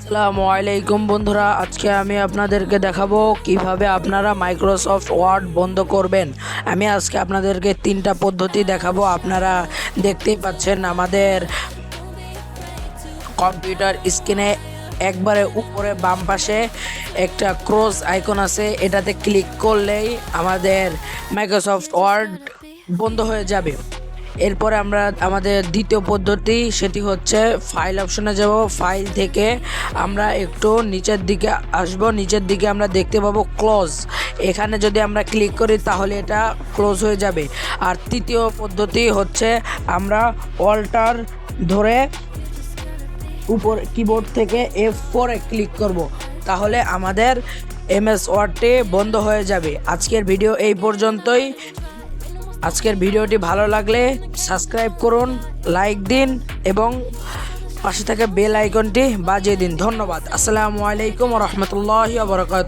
আসসালামু আলাইকুম বন্ধুরা, আজকে আমি আপনাদেরকে দেখাবো কিভাবে আপনারা মাইক্রোসফট ওয়ার্ড বন্ধ করবেন। আমি আজকে আপনাদেরকে 3টা পদ্ধতি দেখাবো। আপনারা দেখতেই পাচ্ছেন আমাদের কম্পিউটার স্ক্রিনে একবারে উপরে বাম পাশে একটা ক্রস আইকন আছে, এটাতে ক্লিক করলেই আমাদের মাইক্রোসফট ওয়ার্ড বন্ধ হয়ে যাবে। এরপরে আমরা আমাদের দ্বিতীয় পদ্ধতি, সেটি হচ্ছে ফাইল অপশনে যাব। ফাইল থেকে আমরা একটু নিচের দিকে আসব, নিচের দিকে আমরা দেখতে পাবো ক্লোজ। এখানে যদি আমরা ক্লিক করি তাহলে এটা ক্লোজ হয়ে যাবে। আর তৃতীয় পদ্ধতি হচ্ছে আমরা অল্টার ধরে উপর কিবোর্ড থেকে F4 ক্লিক করব, তাহলে আমাদের এমএস ওয়ার্ডটি বন্ধ হয়ে যাবে। আজকের ভিডিও এই পর্যন্তই। আজকের ভিডিওটি ভালো লাগলে সাবস্ক্রাইব করুন, লাইক দিন এবং পাশে থাকা বেল আইকনটি বাজিয়ে দিন। ধন্যবাদ। আসসালামু আলাইকুম ওয়া রাহমাতুল্লাহি ওয়া বারাকাতুহু।